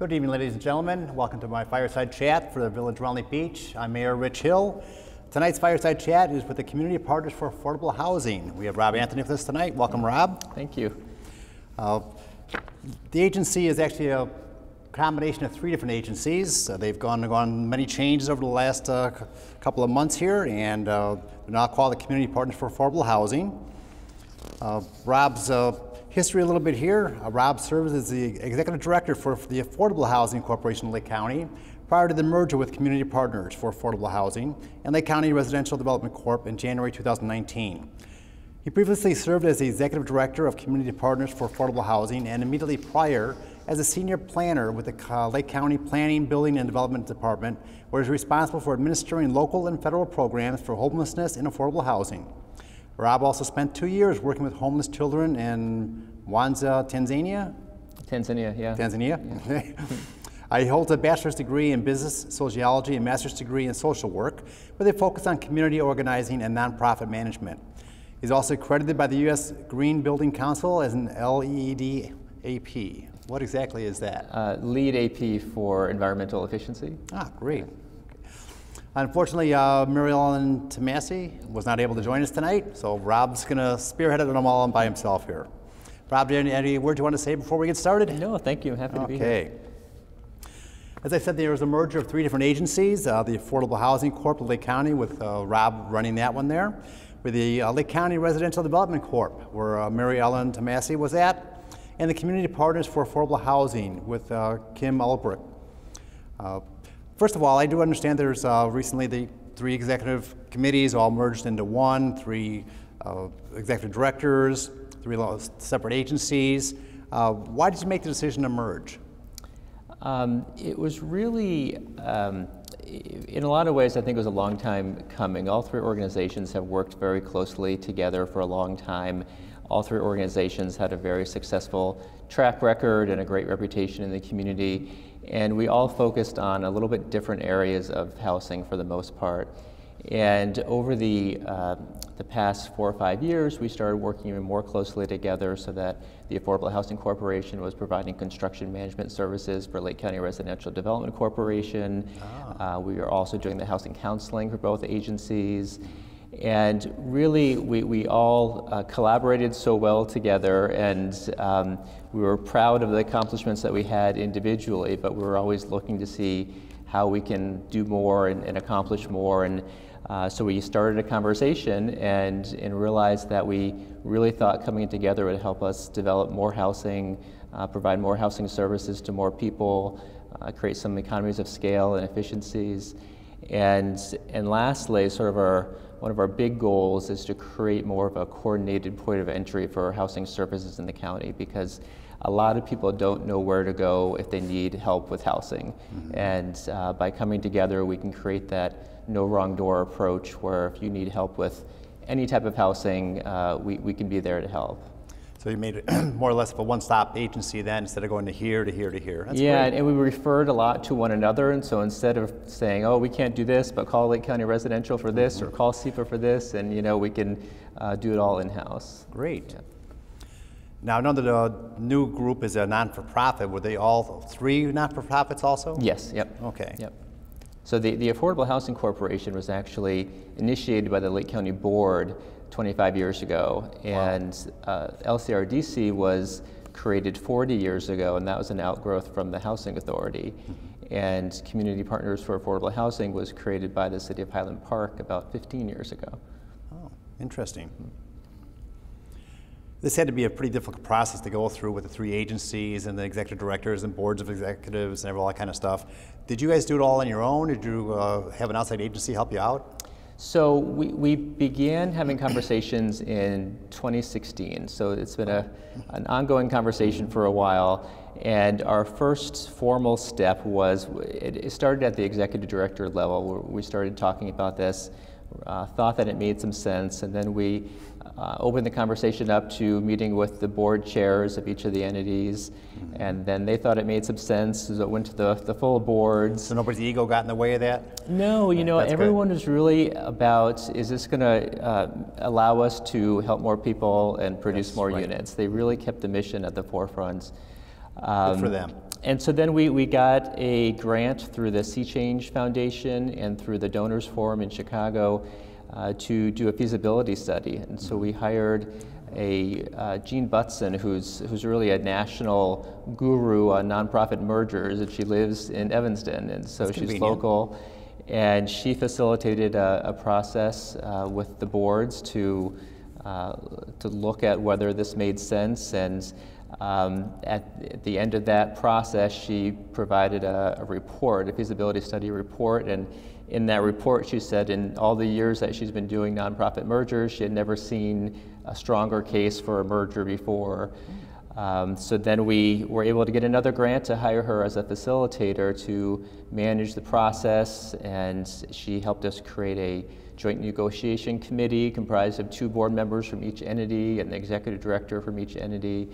Good evening, ladies and gentlemen. Welcome to my Fireside Chat for the Village Roundley Beach. I'm Mayor Rich Hill. Tonight's Fireside Chat is with the Community Partners for Affordable Housing. We have Rob Anthony with us tonight. Welcome, Rob. Thank you. The agency is actually a combination of three different agencies. They've gone many changes over the last couple of months here, and they're now called the Community Partners for Affordable Housing. Rob's history a little bit here. Rob serves as the Executive Director for the Affordable Housing Corporation of Lake County prior to the merger with Community Partners for Affordable Housing and Lake County Residential Development Corp. In January 2019. He previously served as the Executive Director of Community Partners for Affordable Housing and immediately prior as a Senior Planner with the Lake County Planning, Building, and Development Department, where he's responsible for administering local and federal programs for homelessness and affordable housing. Rob also spent 2 years working with homeless children in Mwanza, Tanzania? Tanzania, yeah. Tanzania? Yeah. He holds a bachelor's degree in business sociology and master's degree in social work with a focus on community organizing and nonprofit management. He's also accredited by the U.S. Green Building Council as an LEED AP. What exactly is that? LEED AP for environmental efficiency. Ah, great. Unfortunately, Mary Ellen Tomasi was not able to join us tonight, so Rob's going to spearhead it all by himself here. Rob, do you have any words you want to say before we get started? No, thank you. I'm happy to be here. Okay. As I said, there was a merger of three different agencies, the Affordable Housing Corp. of Lake County with Rob running that one there, with the Lake County Residential Development Corp., where Mary Ellen Tomasi was at, and the Community Partners for Affordable Housing with Kim Ulbrich. First of all, I do understand there's recently the three executive committees all merged into one, three executive directors, three separate agencies. Why did you make the decision to merge? It was really, in a lot of ways, I think it was a long time coming. All three organizations have worked very closely together for a long time. All three organizations had a very successful track record and a great reputation in the community. And we all focused on a little bit different areas of housing for the most part. And over the past 4 or 5 years, we started working even more closely together so that the Affordable Housing Corporation was providing construction management services for Lake County Residential Development Corporation. We are also doing the housing counseling for both agencies. And really, we all collaborated so well together, and we were proud of the accomplishments that we had individually, but we were always looking to see how we can do more and accomplish more. And so we started a conversation and realized that we really thought coming together would help us develop more housing, provide more housing services to more people, create some economies of scale and efficiencies. And lastly, sort of one of our big goals is to create more of a coordinated point of entry for housing services in the county, because a lot of people don't know where to go if they need help with housing. Mm-hmm. And by coming together, we can create that no wrong door approach where if you need help with any type of housing, we can be there to help. So you made it more or less of a one-stop agency then, instead of going to here to here to here. That's yeah, great. And we referred a lot to one another, and so instead of saying, oh, we can't do this, but call Lake County Residential for this, or call SEPA for this, and we can do it all in-house. Great. Yeah. Now, I know that the new group is a non-for-profit. Were they all three not-for-profits also? Yes, yep. Okay. Yep. So the Affordable Housing Corporation was actually initiated by the Lake County Board 25 years ago, and LCRDC was created 40 years ago, and that was an outgrowth from the Housing Authority. Mm-hmm. And Community Partners for Affordable Housing was created by the City of Highland Park about 15 years ago. Oh, interesting. This had to be a pretty difficult process to go through with the three agencies and the executive directors and boards of executives and all that kind of stuff. Did you guys do it all on your own? Did you have an outside agency help you out? So we began having conversations in 2016. So it's been an ongoing conversation for a while. And our first formal step was, it started at the executive director level, where we started talking about this, thought that it made some sense, and then we opened the conversation up to meeting with the board chairs of each of the entities, and then they thought it made some sense, so it went to the full boards. So nobody's ego got in the way of that? No, everyone was really about, is this going to allow us to help more people and produce more units? They really kept the mission at the forefront. Good for them. And so then we got a grant through the Sea Change Foundation and through the Donors Forum in Chicago to do a feasibility study. And so we hired Jean Butson, who's really a national guru on nonprofit mergers, and she lives in Evanston, and so she's local. And she facilitated a process with the boards to look at whether this made sense. And at the end of that process, she provided a report, a feasibility study report. And in that report, she said in all the years that she's been doing nonprofit mergers, she had never seen a stronger case for a merger before. So then we were able to get another grant to hire her as a facilitator to manage the process, and she helped us create a joint negotiation committee comprised of 2 board members from each entity and the executive director from each entity.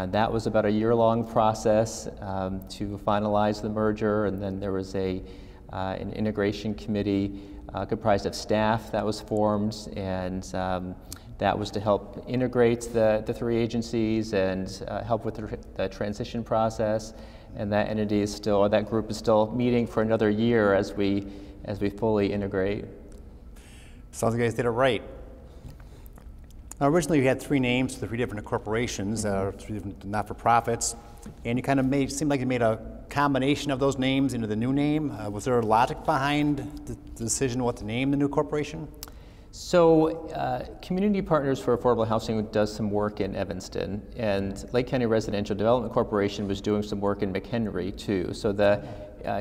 That was about a year-long process to finalize the merger, and then there was an integration committee comprised of staff that was formed, and that was to help integrate the 3 agencies and help with the transition process. And that entity is still, or that group is still meeting for another year as we fully integrate. Sounds like you guys did it right. Now, originally you had 3 names for the 3 different corporations, 3 different not-for-profits, and you kind of seemed like you made a combination of those names into the new name. Was there a logic behind the decision what to name the new corporation? So Community Partners for Affordable Housing does some work in Evanston, and Lake County Residential Development Corporation was doing some work in McHenry too. So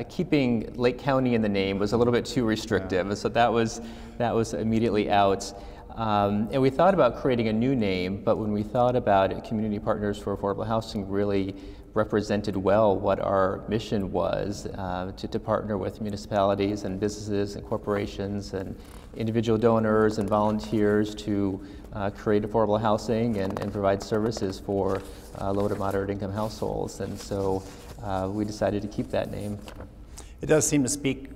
keeping Lake County in the name was a little bit too restrictive, and so that was immediately out. And we thought about creating a new name, but when we thought about it, Community Partners for Affordable Housing really represented well what our mission was, to partner with municipalities and businesses and corporations and individual donors and volunteers to create affordable housing and provide services for low to moderate income households. And so we decided to keep that name. It does seem to speak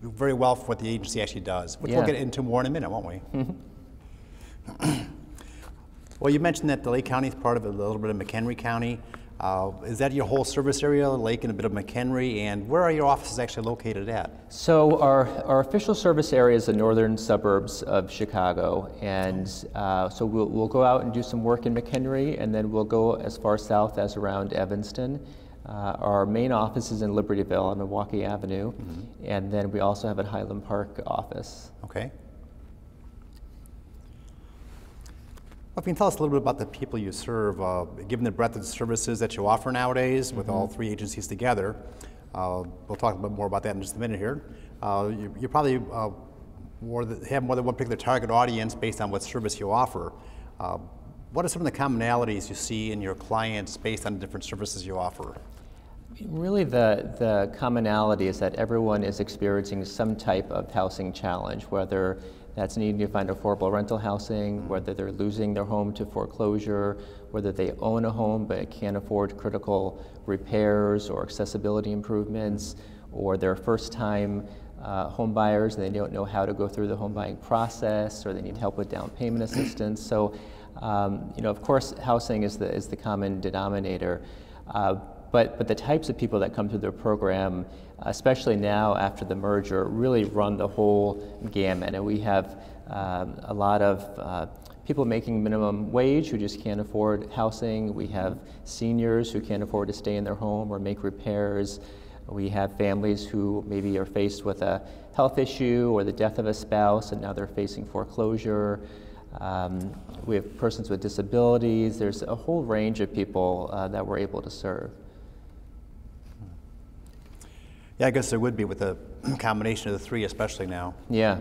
very well for what the agency actually does, which we'll get into more in a minute, won't we? Well, you mentioned that the Lake County is part of a little bit of McHenry County. Is that your whole service area, Lake and a bit of McHenry, and where are your offices actually located at? So our official service area is the northern suburbs of Chicago, and so we'll go out and do some work in McHenry, and then we'll go as far south as around Evanston. Our main office is in Libertyville on Milwaukee Avenue, and then we also have a Highland Park office. Okay. Well, if you can tell us a little bit about the people you serve, given the breadth of the services that you offer nowadays with all 3 agencies together. We'll talk a bit more about that in just a minute here. You probably have more than one particular target audience based on what service you offer. What are some of the commonalities you see in your clients based on the different services you offer? Really the commonality is that everyone is experiencing some type of housing challenge, whether that's needing to find affordable rental housing, whether they're losing their home to foreclosure, whether they own a home but can't afford critical repairs or accessibility improvements, or they're first-time home buyers and they don't know how to go through the home buying process, or they need help with down payment assistance. So, of course, housing is the common denominator. But the types of people that come through the program, especially now after the merger, really run the whole gamut. And we have a lot of people making minimum wage who just can't afford housing. We have seniors who can't afford to stay in their home or make repairs. We have families who maybe are faced with a health issue or the death of a spouse, and now they're facing foreclosure. We have persons with disabilities. There's a whole range of people that we're able to serve. Yeah, I guess there would be with the combination of the 3, especially now. Yeah.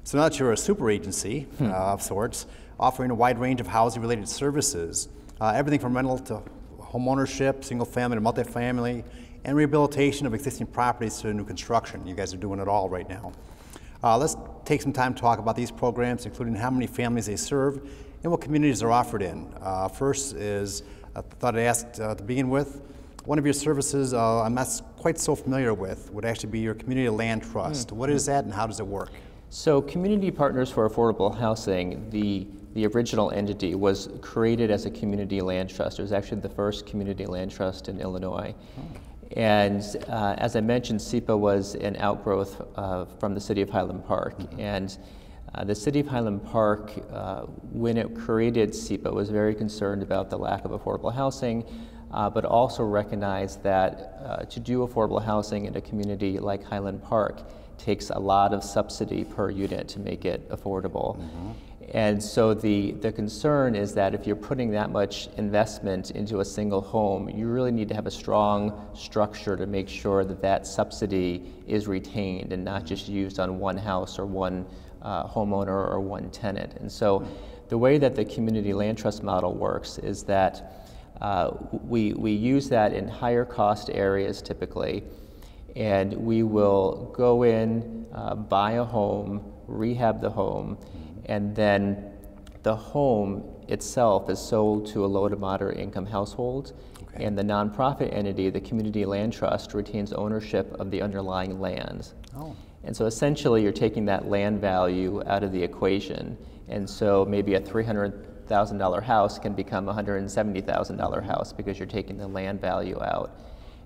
So now that you're a super agency of sorts, offering a wide range of housing-related services, everything from rental to home ownership, single-family to multifamily, and rehabilitation of existing properties to new construction. You guys are doing it all right now. Let's take some time to talk about these programs, including how many families they serve and what communities they're offered in. First is, I thought I'd ask to begin with, one of your services I'm not quite so familiar with would actually be your community land trust. What is that and how does it work? So Community Partners for Affordable Housing, the original entity was created as a community land trust. It was actually the first community land trust in Illinois. Oh. And as I mentioned, SEPA was an outgrowth from the city of Highland Park. Mm-hmm. And the city of Highland Park, when it created SEPA, was very concerned about the lack of affordable housing, but also recognized that to do affordable housing in a community like Highland Park takes a lot of subsidy per unit to make it affordable. Mm-hmm. And so the concern is that if you're putting that much investment into a single home, you really need to have a strong structure to make sure that that subsidy is retained and not just used on one house or one homeowner or one tenant. And so the way that the community land trust model works is that we use that in higher cost areas typically, and we will go in, buy a home, rehab the home, and then the home itself is sold to a low to moderate income household. Okay. And the nonprofit entity, the Community Land Trust, retains ownership of the underlying land. Oh. And so essentially you're taking that land value out of the equation. And so maybe a $300,000 house can become a $170,000 house because you're taking the land value out.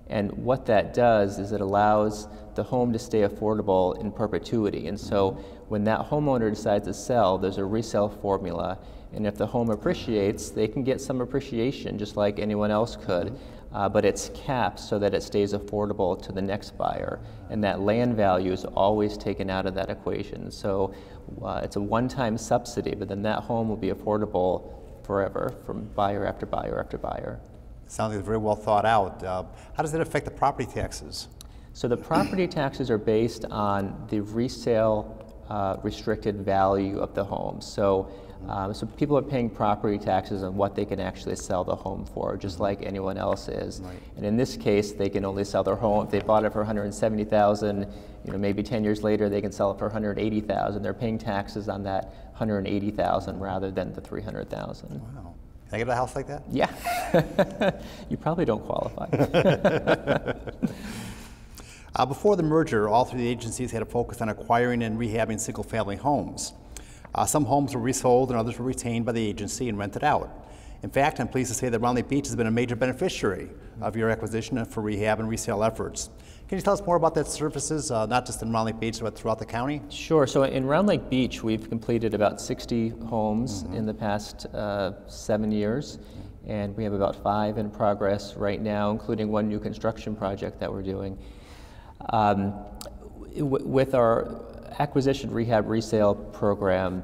And what that does is it allows the home to stay affordable in perpetuity. And so when that homeowner decides to sell, there's a resale formula. And if the home appreciates, they can get some appreciation just like anyone else could. But it's capped so that it stays affordable to the next buyer. And that land value is always taken out of that equation. So it's a one-time subsidy, but then that home will be affordable forever from buyer after buyer after buyer. Sounds like it's very well thought out. How does it affect the property taxes? So the property taxes are based on the resale restricted value of the home. So, so people are paying property taxes on what they can actually sell the home for, just like anyone else is. Right. And in this case, they can only sell their home if they bought it for $170,000. You know, maybe 10 years later, they can sell it for $180,000. They're paying taxes on that $180,000 rather than the $300,000. Wow. Can I get a house like that? Yeah. You probably don't qualify. Before the merger, all three agencies had a focus on acquiring and rehabbing single-family homes. Some homes were resold and others were retained by the agency and rented out. In fact, I'm pleased to say that Round Lake Beach has been a major beneficiary of your acquisition for rehab and resale efforts. Can you tell us more about that services, not just in Round Lake Beach, but throughout the county? Sure. So in Round Lake Beach, we've completed about 60 homes in the past 7 years, and we have about 5 in progress right now, including one new construction project that we're doing. With our acquisition rehab resale program,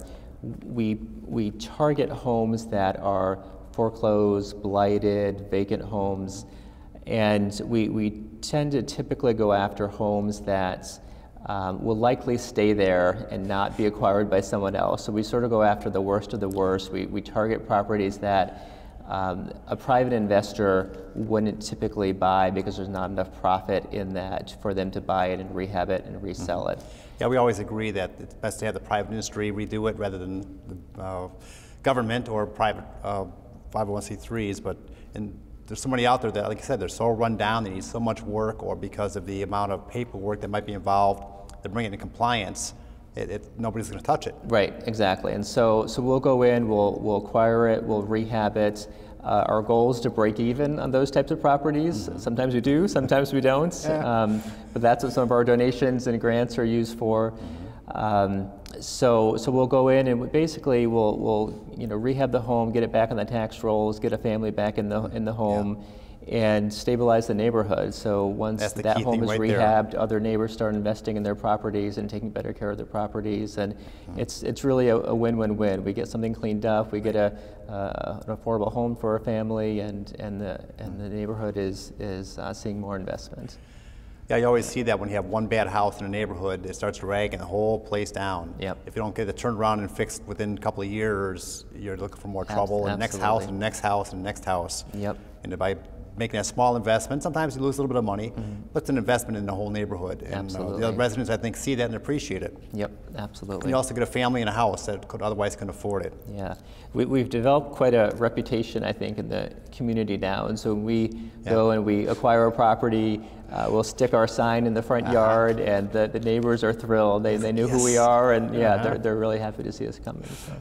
we target homes that are foreclosed, blighted, vacant homes, and we tend to typically go after homes that will likely stay there and not be acquired by someone else. So we sort of go after the worst of the worst. We target properties that a private investor wouldn't typically buy because there's not enough profit in that for them to buy it and rehab it and resell it. Yeah, we always agree that it's best to have the private industry redo it rather than the government or private 501c3s, but there's so many out there that, like I said, they're so run down, they need so much work, or because of the amount of paperwork that might be involved, they bring it into compliance, nobody's going to touch it. Right, exactly. And so we'll go in, we'll acquire it, we'll rehab it. Our goal is to break even on those types of properties. Sometimes we do, sometimes we don't. Yeah. But that's what some of our donations and grants are used for. So we'll go in and basically we'll rehab the home, get it back on the tax rolls, get a family back in the home, and stabilize the neighborhood. So once that home is rehabbed, other neighbors start investing in their properties and taking better care of their properties, and it's really a win-win-win. We get something cleaned up, we get an affordable home for a family, and the neighborhood is seeing more investment. Yeah, you always see that when you have one bad house in a neighborhood, it starts dragging the whole place down. Yep. If you don't get it turned around and fixed within a couple of years, you're looking for more trouble. And next house and next house and next house. Yep. And by making a small investment. Sometimes you lose a little bit of money, but it's an investment in the whole neighborhood. And Absolutely. The residents, I think, see that and appreciate it. Yep, absolutely. And you also get a family in a house that could otherwise couldn't afford it. Yeah, we've developed quite a reputation, I think, in the community now. And so when we go and we acquire a property, we'll stick our sign in the front yard, and the neighbors are thrilled. They know who we are, and they're really happy to see us coming. So.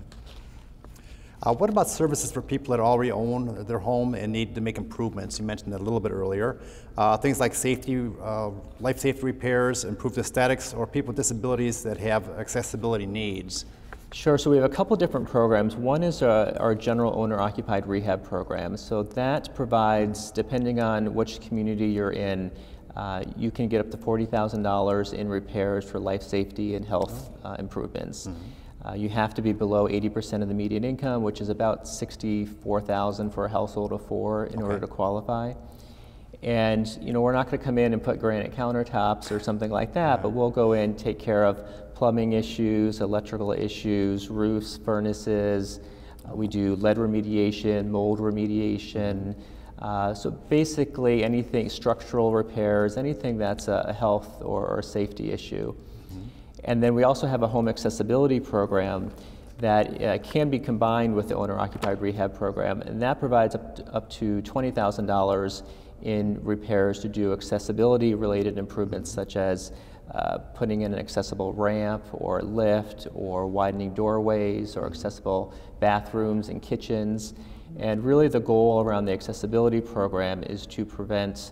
What about services for people that already own their home and need to make improvements? You mentioned that a little bit earlier. Things like safety, life safety repairs, improved aesthetics, or people with disabilities that have accessibility needs. Sure, so we have a couple different programs. One is our general owner-occupied rehab program. So that provides, depending on which community you're in, you can get up to $40,000 in repairs for life safety and health improvements. You have to be below 80% of the median income, which is about $64,000 for a household of 4 in order to qualify. And we're not going to come in and put granite countertops or something like that, but we'll go in, take care of plumbing issues, electrical issues, roofs, furnaces. We do lead remediation, mold remediation. So basically anything, structural repairs, anything that's a health or safety issue. And then we also have a home accessibility program that can be combined with the owner-occupied rehab program, and that provides up to $20,000 in repairs to do accessibility-related improvements, such as putting in an accessible ramp or lift, or widening doorways, or accessible bathrooms and kitchens. And really the goal around the accessibility program is to prevent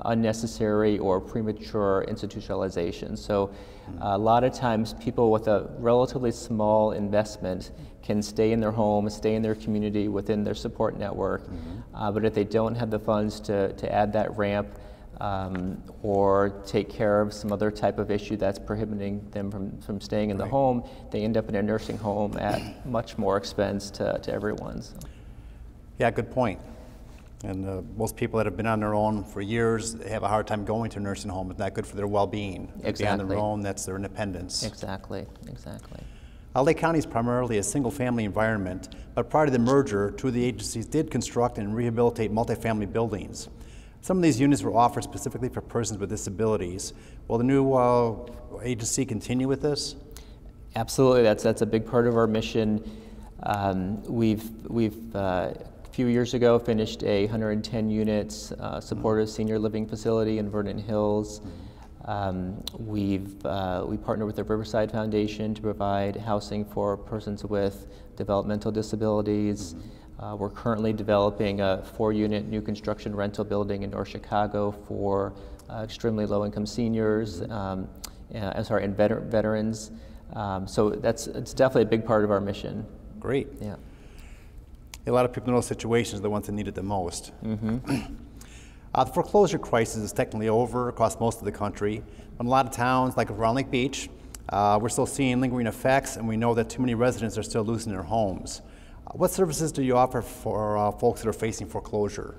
unnecessary or premature institutionalization. So a lot of times people with a relatively small investment can stay in their home, stay in their community within their support network, but if they don't have the funds to add that ramp or take care of some other type of issue that's prohibiting them from staying in the home, they end up in a nursing home at much more expense to everyone. So. Yeah, good point. And most people that have been on their own for years have a hard time going to a nursing home. It's not good for their well-being. Exactly. On their own, that's their independence. Exactly, exactly. Lake County is primarily a single-family environment, but prior to the merger, 2 of the agencies did construct and rehabilitate multifamily buildings. Some of these units were offered specifically for persons with disabilities. Will the new agency continue with this? Absolutely, that's a big part of our mission. We've a few years ago finished a 110 units supportive senior living facility in Vernon Hills. We partner with the Fireside Foundation to provide housing for persons with developmental disabilities. We're currently developing a 4-unit new construction rental building in North Chicago for extremely low-income seniors and veterans. So it's definitely a big part of our mission. Great. Yeah. A lot of people in those situations are the ones that need it the most. The foreclosure crisis is technically over across most of the country. In a lot of towns, like around Lake Beach, we're still seeing lingering effects, and we know that too many residents are still losing their homes. What services do you offer for folks that are facing foreclosure?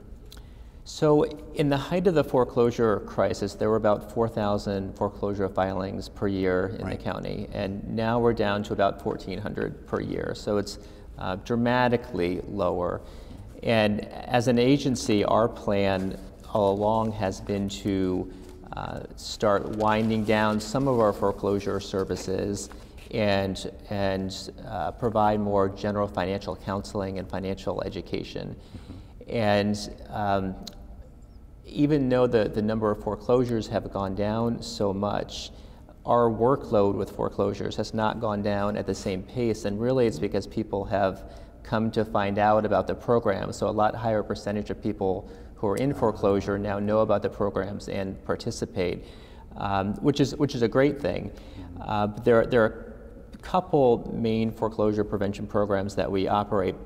So in the height of the foreclosure crisis, there were about 4,000 foreclosure filings per year in the county, and now we're down to about 1,400 per year. So it's dramatically lower. And as an agency, our plan all along has been to start winding down some of our foreclosure services and provide more general financial counseling and financial education. And even though the number of foreclosures have gone down so much, our workload with foreclosures has not gone down at the same pace, and really it's because people have come to find out about the program. So a lot higher percentage of people who are in foreclosure now know about the programs and participate, which is a great thing. But there are a couple main foreclosure prevention programs that we operate.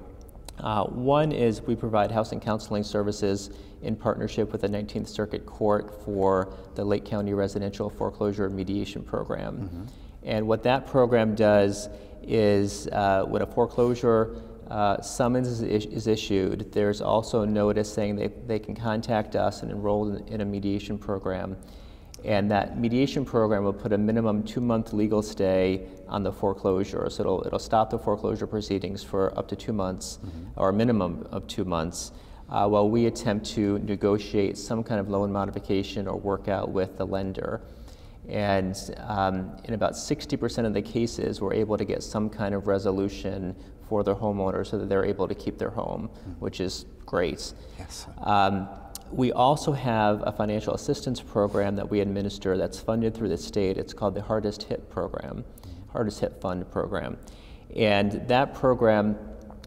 One is we provide housing counseling services in partnership with the 19th Circuit Court for the Lake County Residential Foreclosure Mediation Program. And what that program does is when a foreclosure summons is issued, there's also a notice saying they can contact us and enroll in a mediation program. And that mediation program will put a minimum 2-month legal stay on the foreclosure. So it'll stop the foreclosure proceedings for up to 2 months, or a minimum of 2 months. while we attempt to negotiate some kind of loan modification or work out with the lender. And in about 60% of the cases, we're able to get some kind of resolution for their homeowner so that they're able to keep their home, which is great. Yes. We also have a financial assistance program that we administer that's funded through the state. It's called the Hardest Hit Program, Hardest Hit Fund Program. And that program,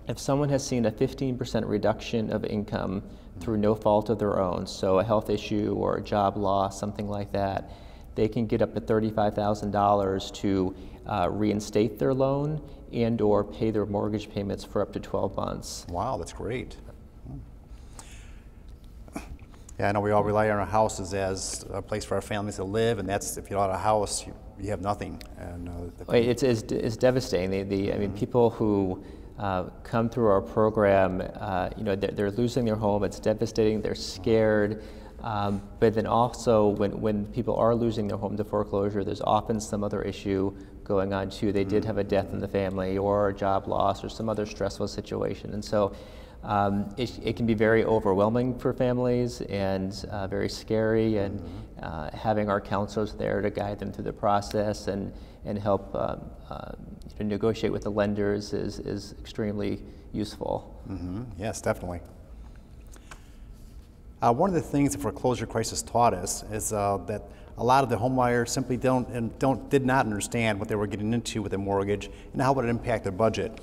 if someone has seen a 15% reduction of income through no fault of their own, so a health issue or a job loss, something like that, they can get up to $35,000 to reinstate their loan and or pay their mortgage payments for up to 12 months. Wow, that's great. Yeah, I know we all rely on our houses as a place for our families to live, and that's, if you don't have a house, you have nothing. And it's devastating. I mean, people who come through our program, they're losing their home. It's devastating. They're scared. But then also, when people are losing their home to foreclosure, there's often some other issue going on too. They did have a death in the family, or a job loss, or some other stressful situation, and so it can be very overwhelming for families and very scary. And having our counselors there to guide them through the process and help negotiate with the lenders is extremely usable. Yes, definitely. One of the things the foreclosure crisis taught us is that a lot of the homebuyers simply did not understand what they were getting into with a mortgage and how it would impact their budget.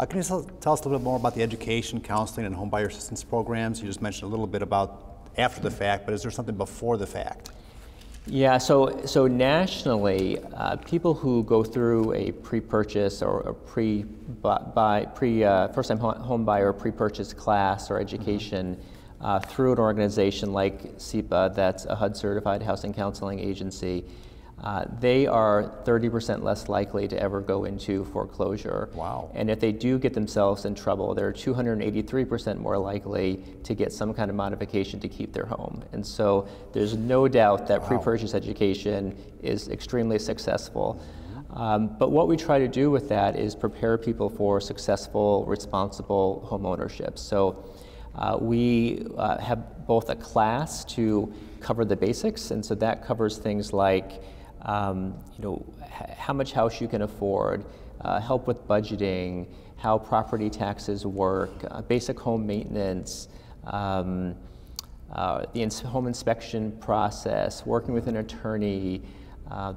Can you tell us a little bit more about the education, counseling, and homebuyer assistance programs? You just mentioned a little bit about after the fact, but is there something before the fact? Yeah, so nationally, people who go through a pre-purchase or a first-time home buyer pre-purchase class or education through an organization like SEPA, that's a HUD-certified housing counseling agency, they are 30% less likely to ever go into foreclosure. Wow. And if they do get themselves in trouble, they're 283% more likely to get some kind of modification to keep their home. And so there's no doubt that pre-purchase education is extremely successful. But what we try to do with that is prepare people for successful, responsible home ownership. So we have both a class to cover the basics, and so that covers things like how much house you can afford, help with budgeting, how property taxes work, basic home maintenance, the home inspection process, working with an attorney,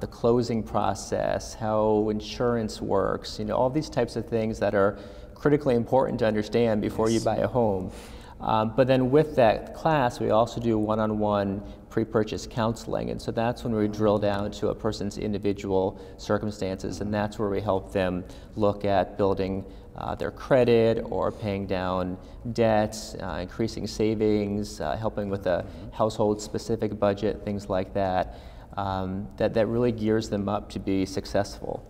the closing process, how insurance works, all these types of things that are critically important to understand before you buy a home. But then with that class, we also do one-on-one pre-purchase counseling, and so that's when we drill down to a person's individual circumstances, and that's where we help them look at building their credit or paying down debts, increasing savings, helping with a household-specific budget, things like that, that really gears them up to be successful.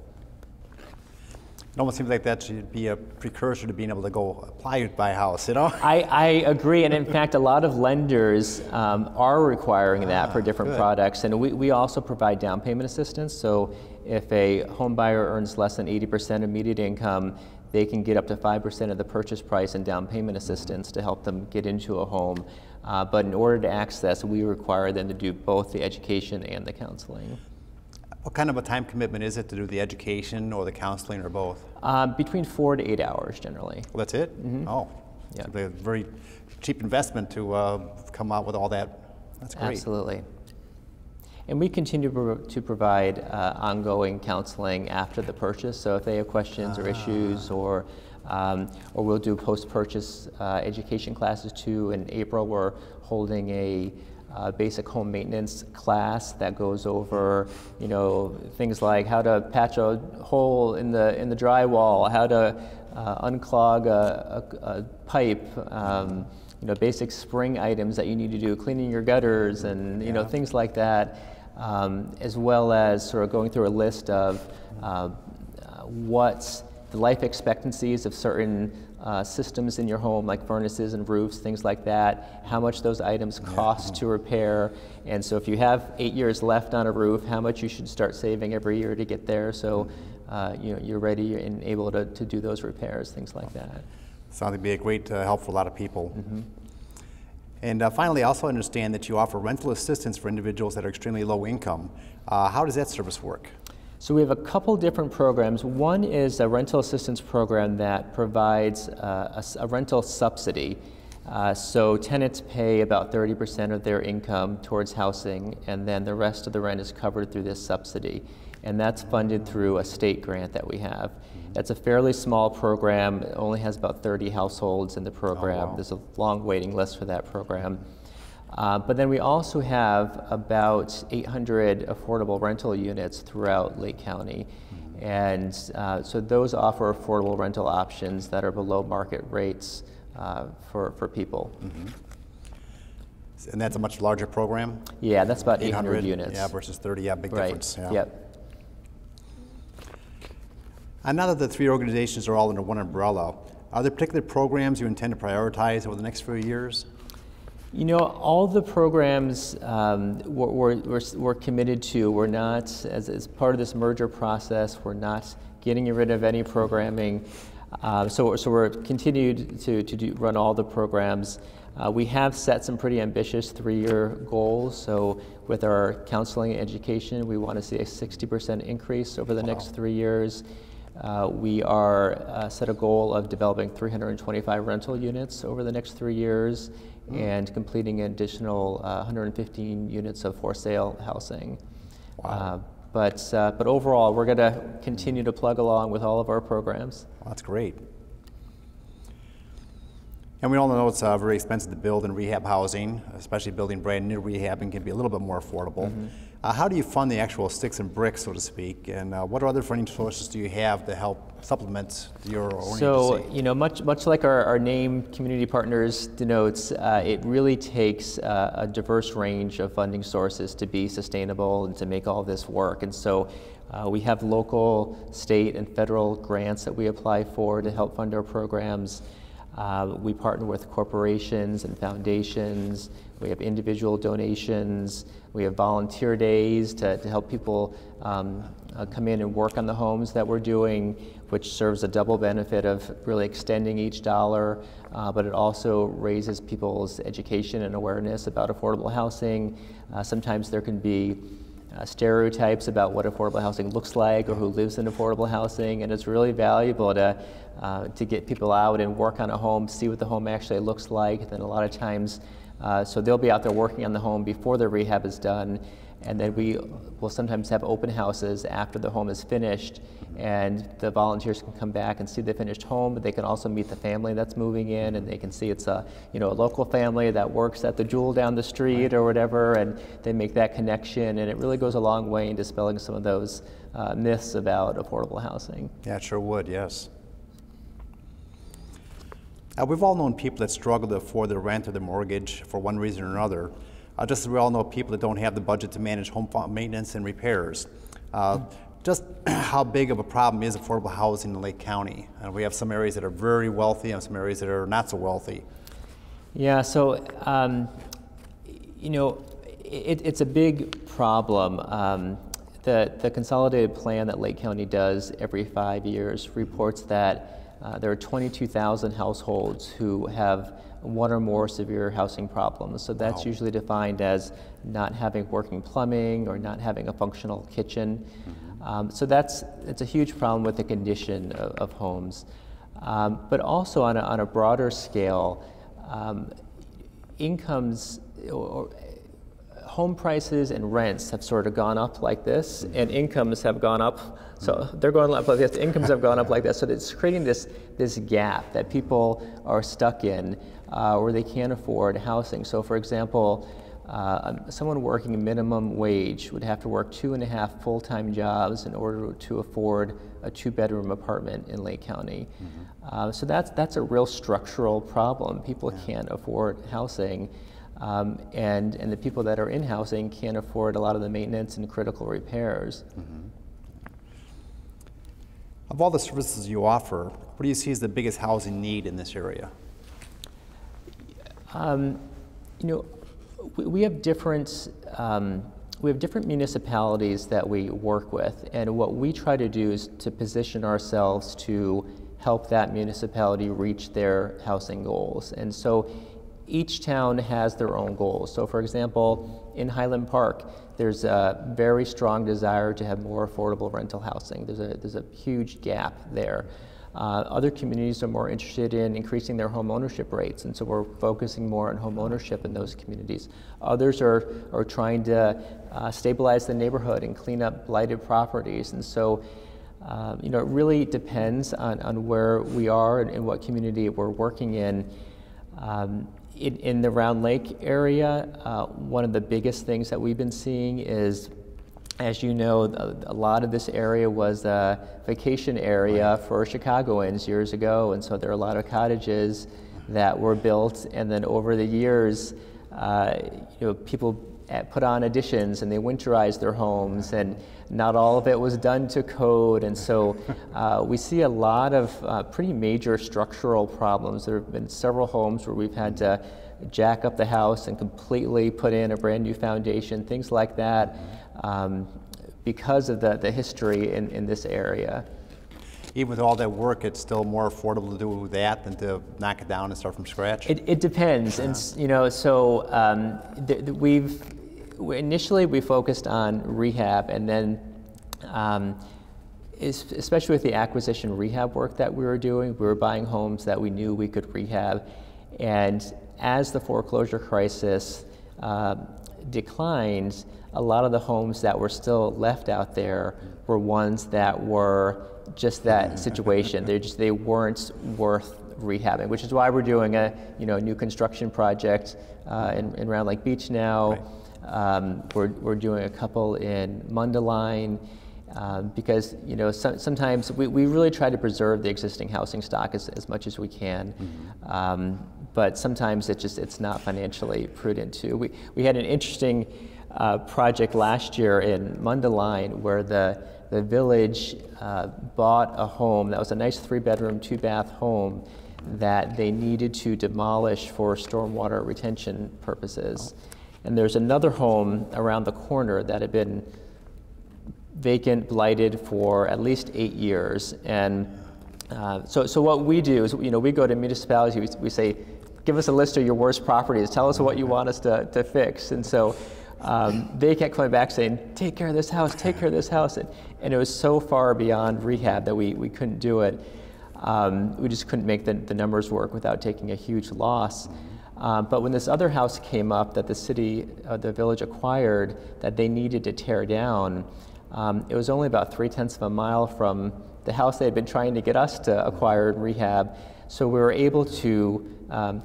It almost seems like that should be a precursor to being able to go apply to buy a house, you know? I agree, and in fact, a lot of lenders are requiring that for different products, and we also provide down payment assistance. So if a home buyer earns less than 80% immediate income, they can get up to 5% of the purchase price in down payment assistance to help them get into a home. But in order to access, we require them to do both the education and the counseling. What kind of a time commitment is it to do the education or the counseling or both? Between 4 to 8 hours generally. Well, that's it? Oh, yeah. It's a very cheap investment to come out with all that. That's great. Absolutely. And we continue to provide ongoing counseling after the purchase. So if they have questions or issues, or we'll do post-purchase education classes too. In April, we're holding a basic home maintenance class that goes over, things like how to patch a hole in the drywall, how to unclog a pipe, basic spring items that you need to do, cleaning your gutters, and things like that, as well as sort of going through a list of what's the life expectancies of certain systems in your home, like furnaces and roofs, things like that, how much those items cost to repair. And so if you have 8 years left on a roof, how much you should start saving every year to get there, so you're ready and able to do those repairs, things like that. Sounds like it'd be a great help for a lot of people. And finally, I also understand that you offer rental assistance for individuals that are extremely low income. How does that service work? So we have a couple different programs. One is a rental assistance program that provides a rental subsidy. So tenants pay about 30% of their income towards housing, and then the rest of the rent is covered through this subsidy. And that's funded through a state grant that we have. That's a fairly small program. It only has about 30 households in the program. Oh, wow. There's a long waiting list for that program. But then we also have about 800 affordable rental units throughout Lake County. And so those offer affordable rental options that are below market rates for people. And that's a much larger program? Yeah, that's about 800 units. Yeah, versus 30, yeah, big Right. difference. Yeah. Yep. And now that the three organizations are all under one umbrella, are there particular programs you intend to prioritize over the next few years? You know, all the programs we're committed to. We're not, as part of this merger process, we're not getting rid of any programming. So we're continued to run all the programs. We have set some pretty ambitious 3-year goals. So with our counseling and education, we want to see a 60% increase over the next 3 years. We are set a goal of developing 325 rental units over the next 3 years and completing an additional 115 units of for sale housing. Wow. But overall, we're going to continue to plug along with all of our programs. Well, that's great. And we all know it's very expensive to build and rehab housing, especially building brand new rehab, and can be a little bit more affordable. How do you fund the actual sticks and bricks, so to speak, and what other funding sources do you have to help supplement your own So, agency? you know, much like our name, Community Partners, denotes, it really takes a diverse range of funding sources to be sustainable and to make all this work. And so we have local, state, and federal grants that we apply for to help fund our programs. We partner with corporations and foundations. We have individual donations. We have volunteer days to help people come in and work on the homes that we're doing, which serves a double benefit of really extending each dollar, but it also raises people's education and awareness about affordable housing. Sometimes there can be stereotypes about what affordable housing looks like or who lives in affordable housing, and it's really valuable to get people out and work on a home, see what the home actually looks like. And then a lot of times, so they'll be out there working on the home before the rehab is done, and then we will sometimes have open houses after the home is finished, and the volunteers can come back and see the finished home, but they can also meet the family that's moving in, and they can see it's a local family that works at the Jewel down the street or whatever, and they make that connection, and it really goes a long way in dispelling some of those myths about affordable housing. Yeah, it sure would, yes. We've all known people that struggle to afford their rent or their mortgage for one reason or another. Just as we all know people that don't have the budget to manage home maintenance and repairs. Just how big of a problem is affordable housing in Lake County? We have some areas that are very wealthy and some areas that are not so wealthy. Yeah, so it's a big problem. The consolidated plan that Lake County does every 5 years reports that there are 22,000 households who have one or more severe housing problems. So that's usually defined as not having working plumbing or not having a functional kitchen. So it's a huge problem with the condition of homes. But also on a broader scale, incomes or home prices and rents have sort of gone up like this, and incomes have gone up. So they're going up like this, incomes have gone up like that. So it's creating this gap that people are stuck in where they can't afford housing. So for example, someone working minimum wage would have to work 2.5 full-time jobs in order to afford a 2-bedroom apartment in Lake County. So that's a real structural problem. People can't afford housing. And the people that are in housing can't afford a lot of the maintenance and critical repairs. Of all the services you offer, what do you see as the biggest housing need in this area? We have different municipalities that we work with, and what we try to do is to position ourselves to help that municipality reach their housing goals. And so each town has their own goals. So for example, in Highland Park, there's a very strong desire to have more affordable rental housing. There's a huge gap there. Other communities are more interested in increasing their home ownership rates, and so we're focusing more on home ownership in those communities. Others are trying to stabilize the neighborhood and clean up blighted properties, and so you know, it really depends on where we are and what community we're working in. In the Round Lake area, one of the biggest things that we've been seeing is, as you know, a lot of this area was a vacation area for Chicagoans years ago, and so there are a lot of cottages that were built, and then over the years, you know, people put on additions and they winterized their homes, and not all of it was done to code, and so we see a lot of pretty major structural problems. There have been several homes where we've had to jack up the house and completely put in a brand new foundation, things like that, because of the history in this area. Even with all that work, it's still more affordable to do that than to knock it down and start from scratch? It depends, and you know, so initially we focused on rehab, and then especially with the acquisition rehab work that we were doing, we were buying homes that we knew we could rehab, and as the foreclosure crisis declined, a lot of the homes that were still left out there were ones that were just that situation. They weren't worth rehabbing, which is why we're doing a new construction project in Round Lake Beach now. Right. We're doing a couple in Mundelein, because sometimes we really try to preserve the existing housing stock as much as we can. Mm-hmm. But sometimes it's not financially prudent to. We had an interesting project last year in Mundelein where the village bought a home that was a nice 3-bedroom, 2-bath home that they needed to demolish for stormwater retention purposes. And there's another home around the corner that had been vacant, blighted for at least 8 years. And so what we do is, we go to municipalities, we say, give us a list of your worst properties, tell us what you want us to fix. And so they kept coming back saying, take care of this house, take care of this house. And it was so far beyond rehab that we couldn't do it. We just couldn't make the numbers work without taking a huge loss. But when this other house came up that the village acquired that they needed to tear down, it was only about 3/10 of a mile from the house they had been trying to get us to acquire and rehab. So we were able to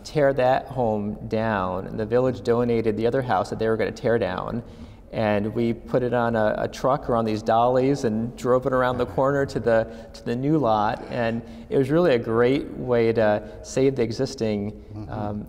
tear that home down, and the village donated the other house that they were going to tear down, and we put it on a truck or on these dollies and drove it around the corner to the new lot. And it was really a great way to save the existing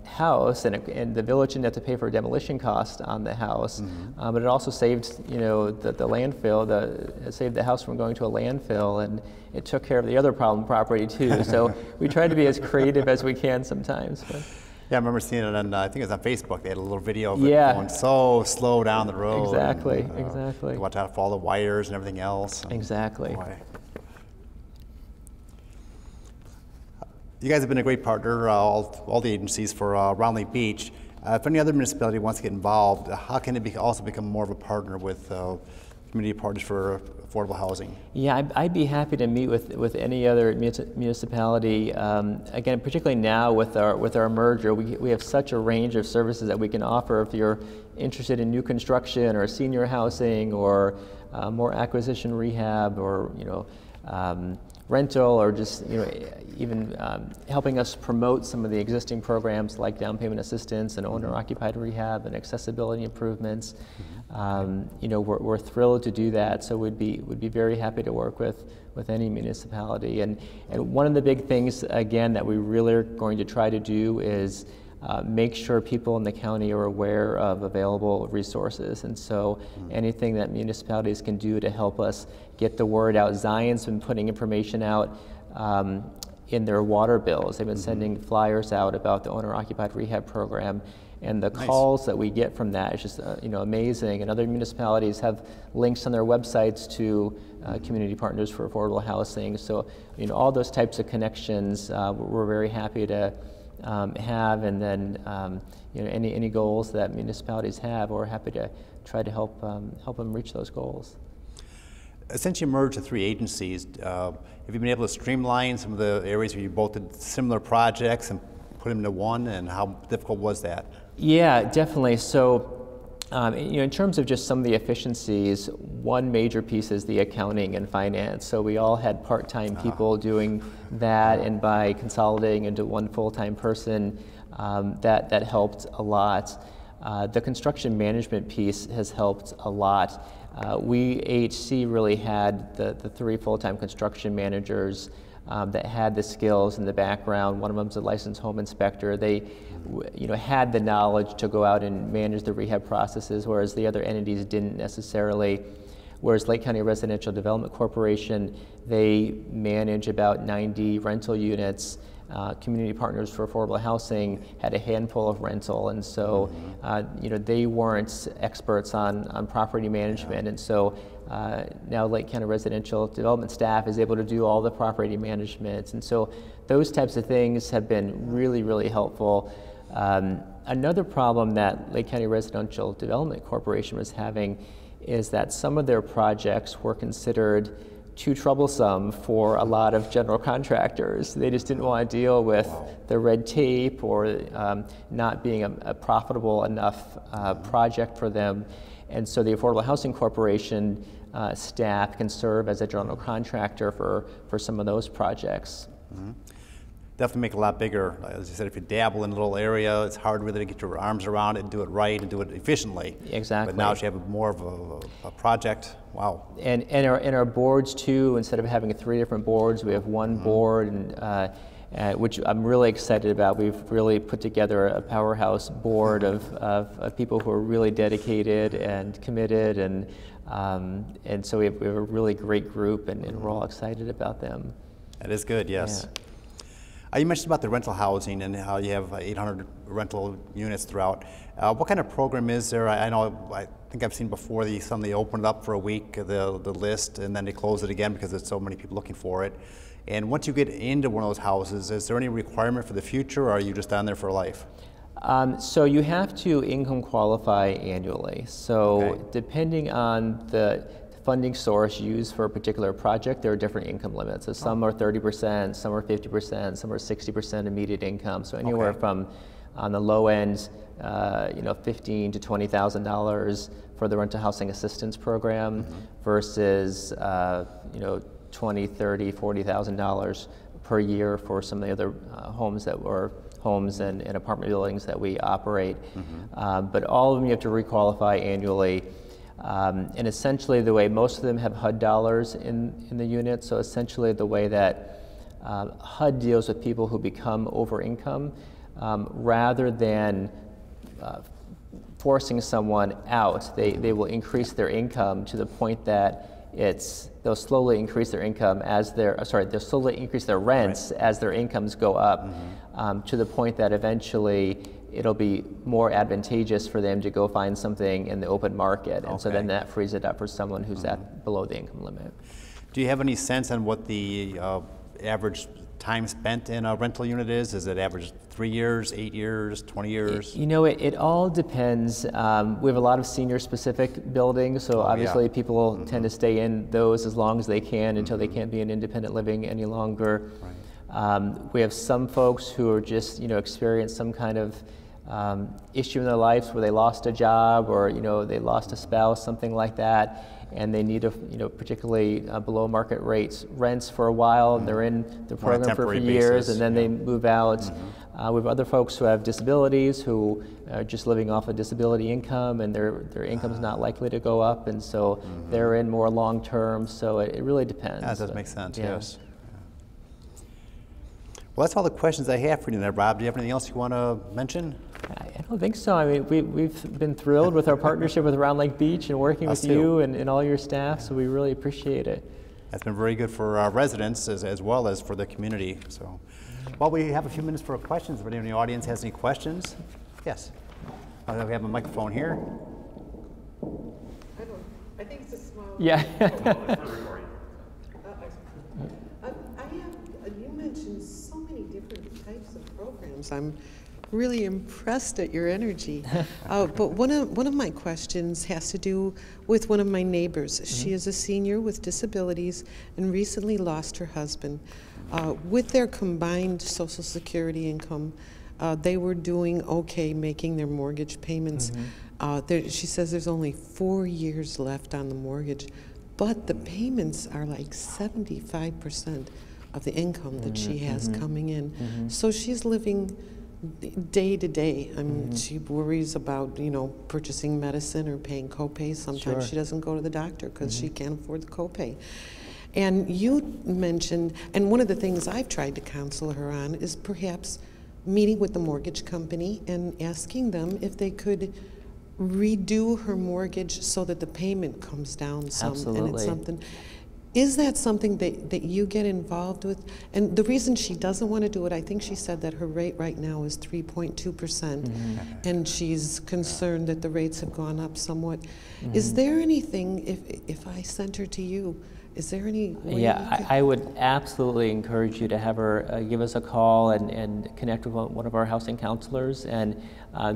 house, and the village didn't have to pay for demolition costs on the house. But it also saved the landfill. It saved the house from going to a landfill, and it took care of the other problem property too. So we try to be as creative as we can sometimes. But. Yeah, I remember seeing it on, I think it was on Facebook. They had a little video of it going so slow down the road. Exactly, and, exactly. You watch out for all the wires and everything else. Exactly. Boy. You guys have been a great partner, all the agencies for Round Lake Beach. If any other municipality wants to get involved, how can it also become more of a partner with community partners for affordable housing? Yeah, I'd be happy to meet with any other municipality. Again, particularly now with our merger, we have such a range of services that we can offer. If you're interested in new construction or senior housing or more acquisition rehab or rental, or just even helping us promote some of the existing programs like down payment assistance and owner-occupied rehab and accessibility improvements. We're thrilled to do that. So we'd be very happy to work with any municipality. And one of the big things again that we really are going to try to do is make sure people in the county are aware of available resources. And so anything that municipalities can do to help us get the word out. Zion's been putting information out in their water bills. They've been sending flyers out about the owner-occupied rehab program. And the calls that we get from that is just amazing. And other municipalities have links on their websites to community partners for affordable housing. So all those types of connections, we're very happy to have, and then you know, any goals that municipalities have, we're happy to try to help them reach those goals. Since you merged the three agencies, have you been able to streamline some of the areas where you both did similar projects and put them into one, and how difficult was that? Yeah, definitely. So, you know, in terms of just some of the efficiencies, one major piece is the accounting and finance. So we all had part-time people doing that, and by consolidating into one full-time person, that helped a lot. The construction management piece has helped a lot. We, AHC, really had the three full-time construction managers that had the skills and the background. One of them's a licensed home inspector. They, you know, had the knowledge to go out and manage the rehab processes, whereas the other entities didn't necessarily. Whereas Lake County Residential Development Corporation, they manage about 90 rental units. Community Partners for Affordable Housing had a handful of rental, and so you know, they weren't experts on property management, and so now Lake County Residential Development staff is able to do all the property management, and so those types of things have been really, really helpful. Another problem that Lake County Residential Development Corporation was having is that some of their projects were considered too troublesome for a lot of general contractors. They just didn't want to deal with the red tape, or not being a profitable enough project for them. And so the Affordable Housing Corporation staff can serve as a general contractor for some of those projects. Mm-hmm. Definitely make it a lot bigger. As you said, if you dabble in a little area, it's hard really to get your arms around it and do it right and do it efficiently. Exactly. But now if you have more of a project, wow. And our boards too, instead of having three different boards, we have one board, and which I'm really excited about. We've really put together a powerhouse board of people who are really dedicated and committed, and so we have a really great group, and we're all excited about them. That is good, yes. Yeah. You mentioned about the rental housing and how you have 800 rental units throughout. What kind of program is there? I think I've seen before some they open it up for a week, the list, and then they close it again because there's so many people looking for it. And once you get into one of those houses, is there any requirement for the future, or are you just on there for life? So you have to income qualify annually. So Okay. Depending on the funding source used for a particular project, there are different income limits. So some are 30%, some are 50%, some are 60% immediate income. So anywhere from, on the low end, you know, $15,000 to $20,000 for the rental housing assistance program, versus you know, $20,000, $30,000, $40,000 per year for some of the other homes and apartment buildings that we operate. But all of them you have to requalify annually. And essentially the way most of them have HUD dollars in the unit, so essentially the way that HUD deals with people who become over income, rather than forcing someone out, they will increase their income to the point that they'll slowly increase their income as they'll slowly increase their rents as their incomes go up, to the point that eventually it'll be more advantageous for them to go find something in the open market, and so then that frees it up for someone who's below the income limit. Do you have any sense on what the average time spent in a rental unit is? Is it average 3 years, 8 years, 20 years? You know, it all depends. We have a lot of senior-specific buildings, so obviously people tend to stay in those as long as they can until they can't be in independent living any longer. We have some folks who are just, you know, experience some kind of issue in their lives where they lost a job, or, you know, they lost a spouse, something like that, and they need particularly below market rents for a while, and they're in the program for years, and then they move out. We have other folks who have disabilities, who are just living off a disability income, and their income's not likely to go up, and so they're in more long term, so it really depends. That does make sense, yes. Well, that's all the questions I have for you tonight, Rob. Do you have anything else you want to mention? I don't think so. I mean, we've been thrilled with our partnership with Round Lake Beach and working with you and all your staff, so we really appreciate it. That's been very good for our residents as well as for the community. So, well, we have a few minutes for questions. If anyone in the audience has any questions? Yes. We have a microphone here. I think it's a small. Yeah. You mentioned so many different different types of programs. I'm really impressed at your energy. But one of my questions has to do with one of my neighbors. She is a senior with disabilities and recently lost her husband. With their combined Social Security income, they were doing okay making their mortgage payments. She says there's only 4 years left on the mortgage, but the payments are like 75% of the income that she has coming in. So she's living day to day. I mean, she worries about, you know, purchasing medicine or paying copays. Sometimes she doesn't go to the doctor because she can't afford the copay. And you mentioned, and one of the things I've tried to counsel her on is perhaps meeting with the mortgage company and asking them if they could redo her mortgage so that the payment comes down some. Absolutely. And it's something. Is that something that you get involved with? And the reason she doesn't want to do it, I think she said that her rate right now is 3.2%, and she's concerned that the rates have gone up somewhat. Is there anything, if I sent her to you, is there any way? Yeah, I would absolutely encourage you to have her give us a call and connect with one of our housing counselors, and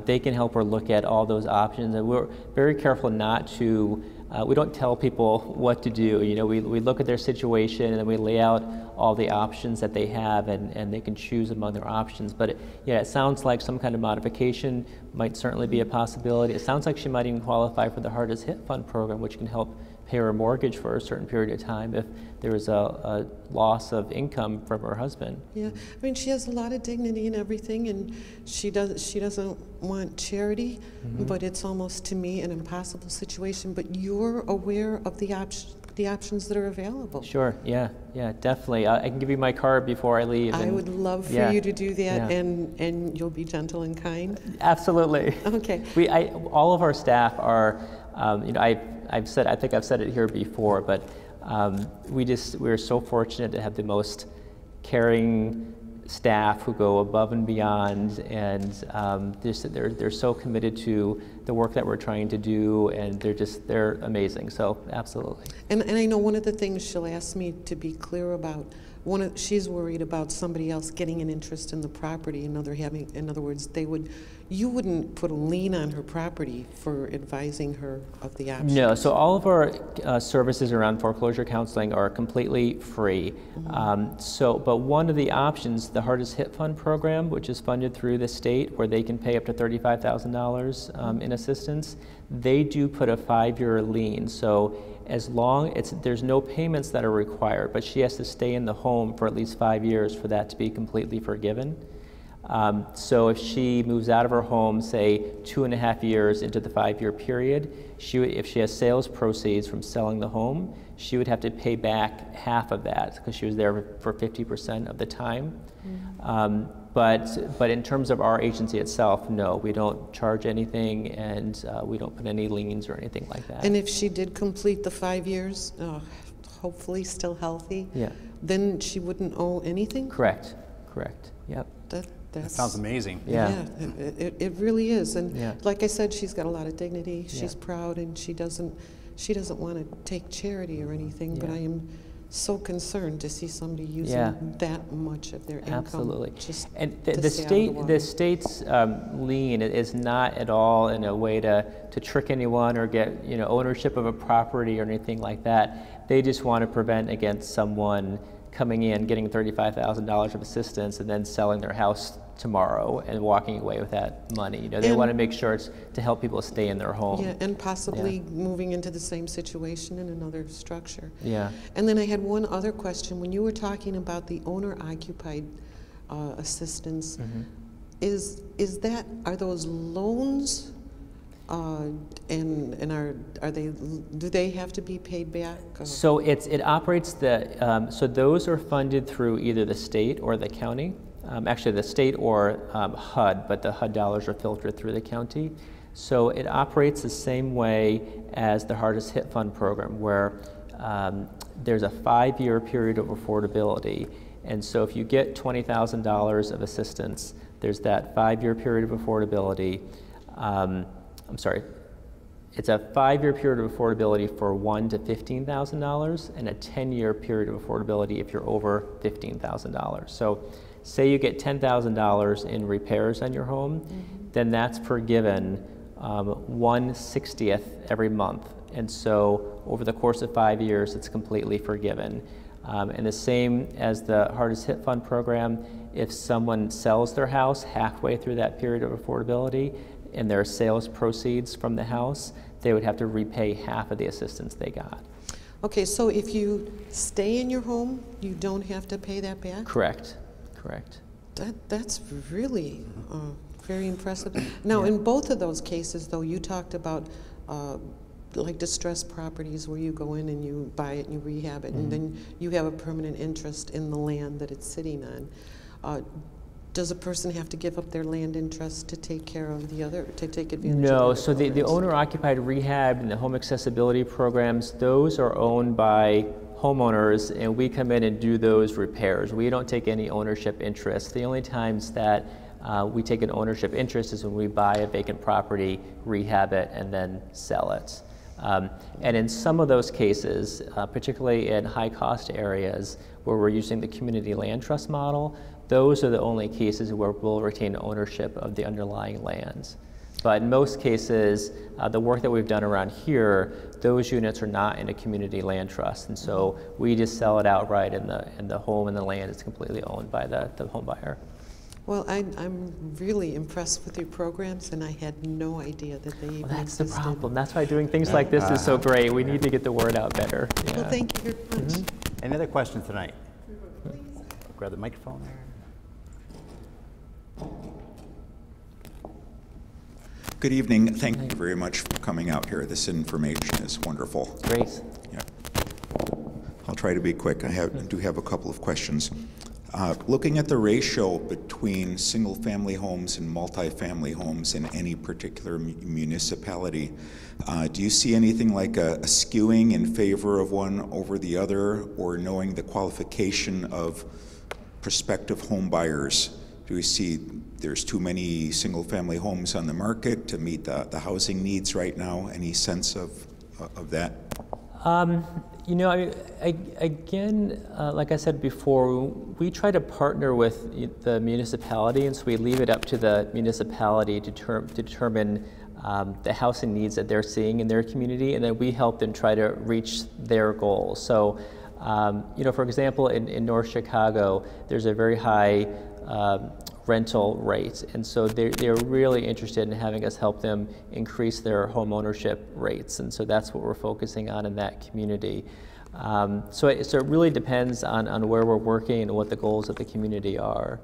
they can help her look at all those options. And we're very careful not to, we don't tell people what to do. You know, we look at their situation and then we lay out all the options that they have, and they can choose among their options. But yeah, it sounds like some kind of modification might certainly be a possibility. It sounds like she might even qualify for the Hardest Hit Fund program, which can help pay her mortgage for a certain period of time if there is a loss of income from her husband. Yeah, I mean, she has a lot of dignity and everything, and she doesn't want charity, but it's almost, to me, an impossible situation. But you're aware of the options that are available. Sure, yeah, definitely. I can give you my card before I leave. I would love for you to do that, and you'll be gentle and kind. Absolutely. Okay. All of our staff are, you know, I think I've said it here before, but we're so fortunate to have the most caring staff who go above and beyond, and they're so committed to the work that we're trying to do, and they're amazing. So absolutely. And I know one of the things she'll ask me to be clear about. She's worried about somebody else getting an interest in the property. In other words, you wouldn't put a lien on her property for advising her of the options. No, so all of our services around foreclosure counseling are completely free. But one of the options, the Hardest Hit Fund program, which is funded through the state, where they can pay up to $35,000 in assistance, they do put a 5-year lien. So as long there's no payments that are required, but she has to stay in the home for at least 5 years for that to be completely forgiven. So if she moves out of her home, say 2.5 years into the 5-year period, if she has sales proceeds from selling the home, she would have to pay back half of that because she was there for 50% of the time. But in terms of our agency itself, no, we don't charge anything, and we don't put any liens or anything like that. And if she did complete the 5 years, hopefully still healthy, then she wouldn't owe anything? Correct, yep. That sounds amazing. Yeah, it really is. And like I said, she's got a lot of dignity. She's proud, and she doesn't want to take charity or anything, but I am so concerned to see somebody using that much of their income. Absolutely. Just and the state's lien is not at all in a way to trick anyone or get ownership of a property or anything like that. They just want to prevent against someone coming in, getting $35,000 of assistance, and then selling their house tomorrow and walking away with that money. They want to make sure it's to help people stay in their home. Yeah, and possibly moving into the same situation in another structure. Yeah. And then I had one other question. When you were talking about the owner-occupied assistance, are those loans? And do they have to be paid back? So it operates so those are funded through either the state or the county. Actually, the state or HUD, but the HUD dollars are filtered through the county. So it operates the same way as the Hardest Hit Fund program, where there's a 5-year period of affordability. And so if you get $20,000 of assistance, there's that 5-year period of affordability. It's a 5-year period of affordability for $1,000 to $15,000, and a 10-year period of affordability if you're over $15,000. So Say you get $10,000 in repairs on your home, then that's forgiven 1/60th every month. And so over the course of 5 years, it's completely forgiven. And the same as the Hardest Hit Fund program, if someone sells their house halfway through that period of affordability and their sales proceeds from the house, they would have to repay half of the assistance they got. Okay, so if you stay in your home, you don't have to pay that back? Correct, correct. That's really very impressive. Now, in both of those cases, though, you talked about like distressed properties where you go in and you buy it and you rehab it, and then you have a permanent interest in the land that it's sitting on. Does a person have to give up their land interest to take care of the other, to take advantage of the No, other so the programs? owner-occupied rehab and the home accessibility programs, those are owned by homeowners, and we come in and do those repairs. We don't take any ownership interest. The only times that we take an ownership interest is when we buy a vacant property, rehab it, and then sell it. And in some of those cases, particularly in high-cost areas where we're using the community land trust model, those are the only cases where we'll retain ownership of the underlying lands. But in most cases, the work that we've done around here, those units are not in a community land trust, and so we just sell it outright, and the home and the land is completely owned by the home buyer. Well, I'm really impressed with your programs, and I had no idea that they even That's the existed. problem. That's why doing things like this is so great. We need to get the word out better. Yeah. Well, thank you very much. Any other questions tonight? Grab the microphone there. Good evening. Thank you very much for coming out here. This information is wonderful. Great. Yeah. I'll try to be quick. I do have a couple of questions. Looking at the ratio between single-family homes and multifamily homes in any particular municipality, do you see anything like a skewing in favor of one over the other, or knowing the qualification of prospective home buyers? Do we see there's too many single-family homes on the market to meet the housing needs right now? Any sense of that? You know, again, like I said before, we try to partner with the municipality, and so we leave it up to the municipality to determine the housing needs that they're seeing in their community, and then we help them try to reach their goals. So, you know, for example, in North Chicago, there's a very high rental rate, and so they're really interested in having us help them increase their home ownership rates, and so that's what we're focusing on in that community. So it really depends on where we're working and what the goals of the community are.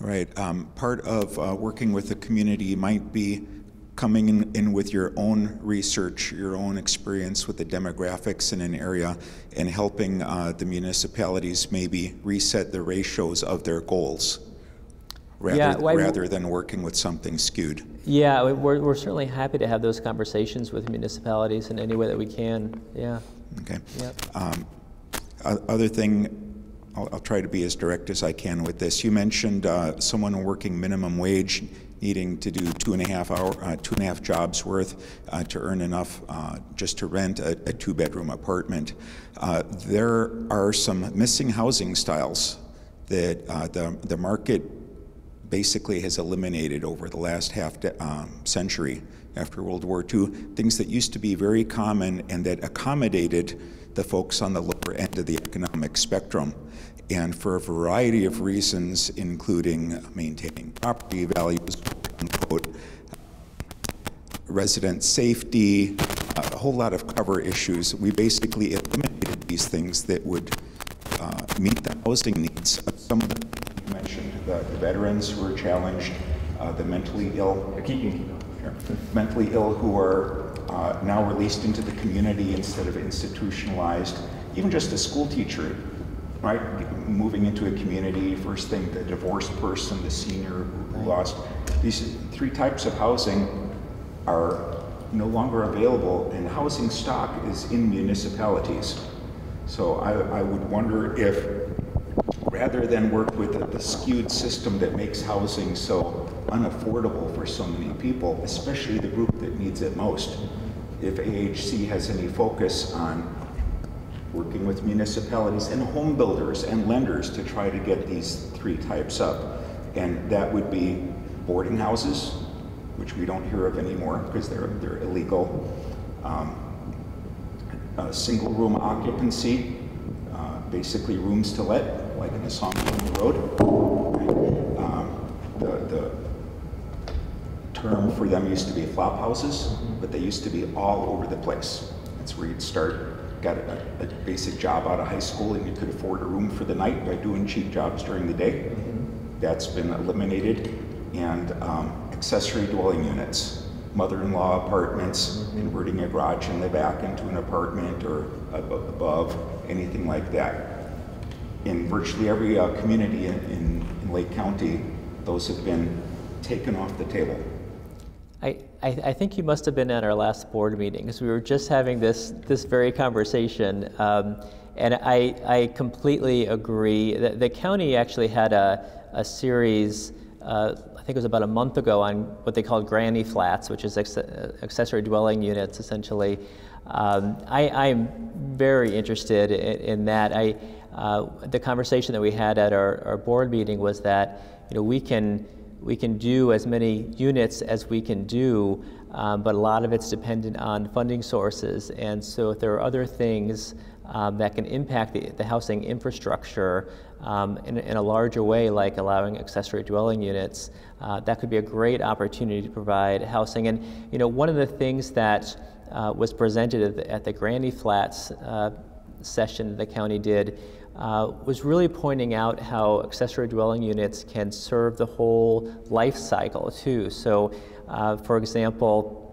Right. Part of working with the community might be coming in with your own research, your own experience with the demographics in an area, and helping the municipalities maybe reset the ratios of their goals, rather than working with something skewed. Yeah, we're certainly happy to have those conversations with municipalities in any way that we can. Yeah. Okay. Yep. Other thing, I'll try to be as direct as I can with this. You mentioned someone working minimum wage needing to do 2.5 jobs worth to earn enough just to rent a 2-bedroom apartment. There are some missing housing styles that the market basically has eliminated over the last century after World War II, things that used to be very common and that accommodated the folks on the lower end of the economic spectrum. And for a variety of reasons, including maintaining property values, quote, resident safety, a whole lot of cover issues, we basically eliminated these things that would meet the housing needs of some of the, you mentioned the veterans who are challenged, the mentally ill, mentally ill who are now released into the community instead of institutionalized, even just a school teacher, right, moving into a community, first thing, the divorced person, the senior who lost. These 3 types of housing are no longer available, and housing stock is in municipalities. So I would wonder if, rather than work with the skewed system that makes housing so unaffordable for so many people, especially the group that needs it most, if AHC has any focus on working with municipalities and home builders and lenders to try to get these three types up. And that would be boarding houses, which we don't hear of anymore because they're illegal. Single room occupancy, basically rooms to let, like in the song on the road. The term for them used to be flop houses, but they used to be all over the place. That's where you'd start, got a basic job out of high school and you could afford a room for the night by doing cheap jobs during the day. That's been eliminated. And accessory dwelling units, mother-in-law apartments, converting a garage in the back into an apartment or above, anything like that. In virtually every community in Lake County, those have been taken off the table. I think you must have been at our last board meeting, because we were just having this very conversation, and I completely agree. The county actually had a series, I think it was about a month ago, on what they called granny flats, which is accessory dwelling units, essentially. I'm very interested in that. The conversation that we had at our board meeting was that, you know, we can do as many units as we can do, but a lot of it's dependent on funding sources. And so if there are other things that can impact the housing infrastructure in a larger way, like allowing accessory dwelling units, that could be a great opportunity to provide housing. And you know, one of the things that was presented at the Granny Flats session the county did was really pointing out how accessory dwelling units can serve the whole life cycle too. So, for example,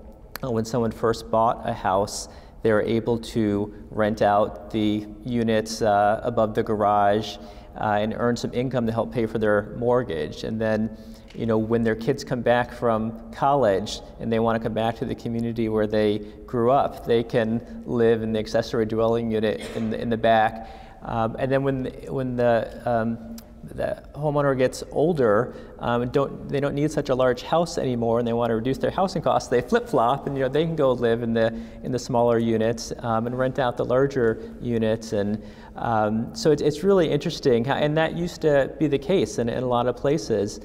when someone first bought a house, they were able to rent out the units above the garage and earn some income to help pay for their mortgage. And then, you know, when their kids come back from college and they want to come back to the community where they grew up, they can live in the accessory dwelling unit in the back. And then when the homeowner gets older, they don't need such a large house anymore, and they want to reduce their housing costs, they flip-flop, and you know, they can go live in the smaller units and rent out the larger units. And so it's really interesting, and that used to be the case in a lot of places.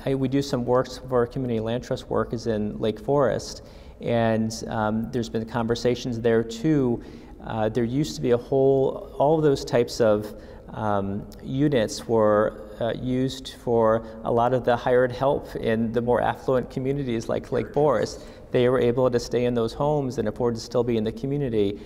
We do some work for community land trust work is in Lake Forest, and there's been conversations there too. There used to be all of those types of units were used for a lot of the hired help in the more affluent communities like Lake Forest. They were able to stay in those homes and afford to still be in the community.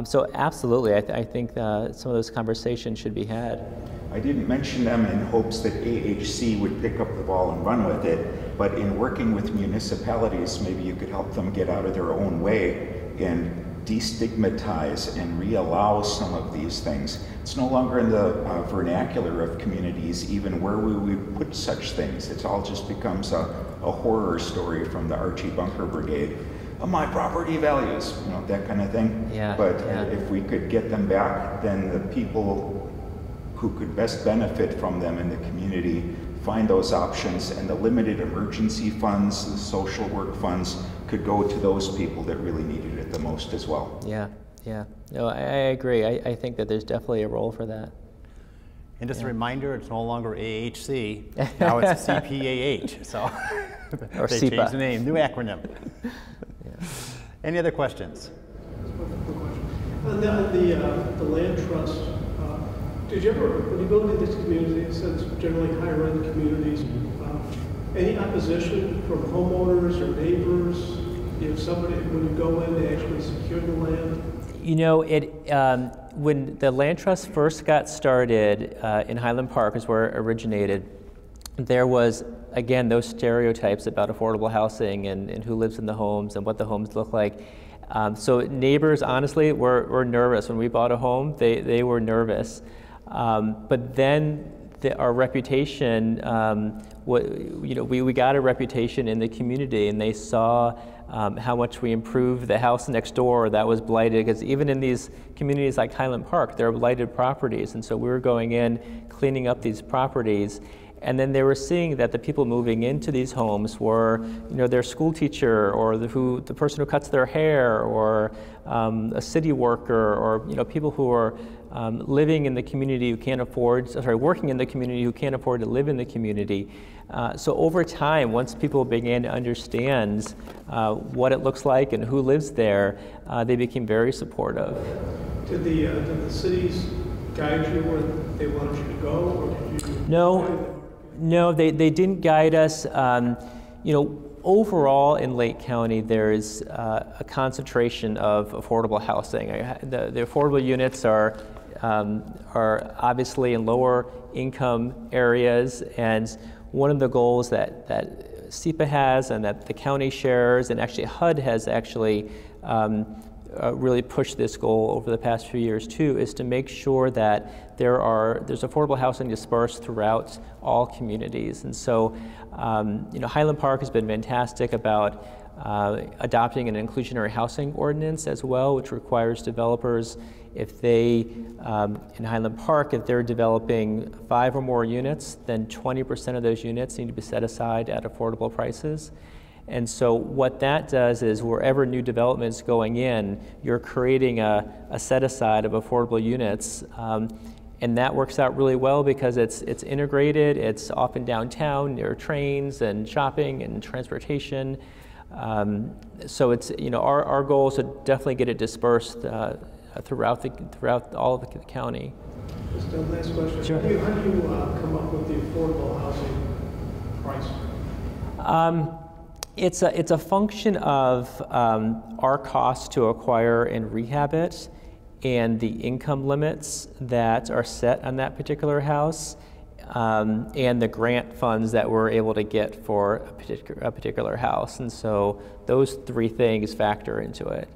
So absolutely, I think some of those conversations should be had. I didn't mention them in hopes that AHC would pick up the ball and run with it, but in working with municipalities, maybe you could help them get out of their own way and destigmatize and reallow some of these things. It's no longer in the vernacular of communities, even where we put such things. It all just becomes a horror story from the Archie Bunker Brigade. My property values, you know, that kind of thing. Yeah, but yeah. If we could get them back, then the people who could best benefit from them in the community find those options, and the limited emergency funds, the social work funds, could go to those people that really needed it the most as well. Yeah, yeah. No, I agree. I think that there's definitely a role for that. And just a reminder, it's no longer AHC, now it's CPAH, so Or they SEPA. changed the name, new acronym. Any other questions? On the land trust, did you ever, when you go into these communities, since generally higher end communities, any opposition from homeowners or neighbors? If somebody, when you go in, they actually secure the land? You know, when the land trust first got started in Highland Park, is where it originated, there was, again, those stereotypes about affordable housing and who lives in the homes and what the homes look like. So neighbors, honestly, were nervous. When we bought a home, they were nervous. But then our reputation, we got a reputation in the community, and they saw how much we improved the house next door that was blighted, because even in these communities like Highland Park, there are blighted properties, and so we were going in, cleaning up these properties, And then they were seeing that the people moving into these homes were, their school teacher, or the person who cuts their hair, or a city worker, or people who are living in the community who can't afford, working in the community who can't afford to live in the community. So over time, once people began to understand what it looks like and who lives there, they became very supportive. Did the cities guide you where they wanted you to go, or did you? No, they didn't guide us. Overall in Lake County, there is a concentration of affordable housing. The affordable units are obviously in lower income areas, and one of the goals that SEPA has and that the county shares, and actually HUD has actually really pushed this goal over the past few years too, is to make sure that there's affordable housing dispersed throughout all communities. And so, Highland Park has been fantastic about adopting an inclusionary housing ordinance as well, which requires developers, if they, in Highland Park, if they're developing 5 or more units, then 20% of those units need to be set aside at affordable prices. And so what that does is wherever new development is going in, you're creating a set aside of affordable units. And that works out really well because it's integrated, it's often downtown, near trains and shopping and transportation. So it's, our goal is to definitely get it dispersed throughout all of the county. Just a last question. Sure. How do you come up with the affordable housing price? It's a function of our cost to acquire and rehab it, and the income limits that are set on that particular house, and the grant funds that we're able to get for a particular house. And so those 3 things factor into it.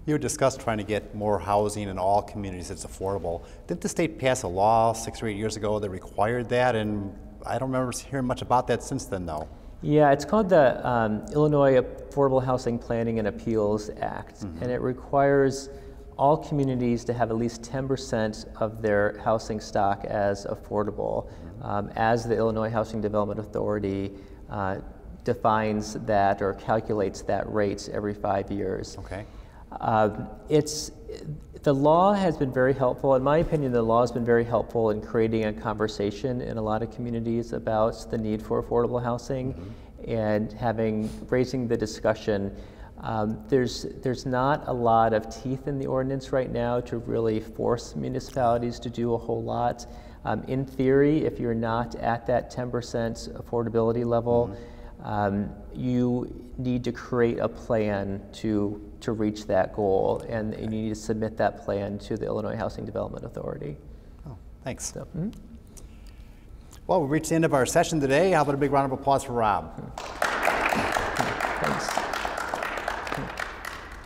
You discussed trying to get more housing in all communities that's affordable. Didn't the state pass a law 6 or 8 years ago that required that? And I don't remember hearing much about that since then, though. Yeah, it's called the Illinois Affordable Housing Planning and Appeals Act, and it requires all communities to have at least 10% of their housing stock as affordable, as the Illinois Housing Development Authority defines that or calculates that rate every 5 years. Okay. The law has been very helpful. In my opinion, the law has been very helpful in creating a conversation in a lot of communities about the need for affordable housing and raising the discussion. There's not a lot of teeth in the ordinance right now to really force municipalities to do a whole lot. In theory, if you're not at that 10% affordability level, you need to create a plan to reach that goal, and you need to submit that plan to the Illinois Housing Development Authority. Oh, thanks. So, Well, we've reached the end of our session today. How about a big round of applause for Rob? Thanks.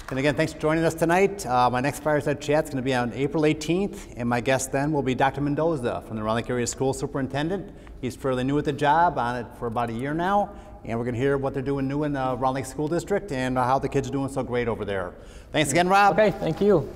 And again, thanks for joining us tonight. My next Fireside Chat is going to be on April 18th, and my guest then will be Dr. Mendoza from the Round Lake Area School Superintendent. He's fairly new at the job, on it for about a year now, and we're going to hear what they're doing new in the Round Lake School District and how the kids are doing so great over there. Thanks again, Rob. Okay, thank you.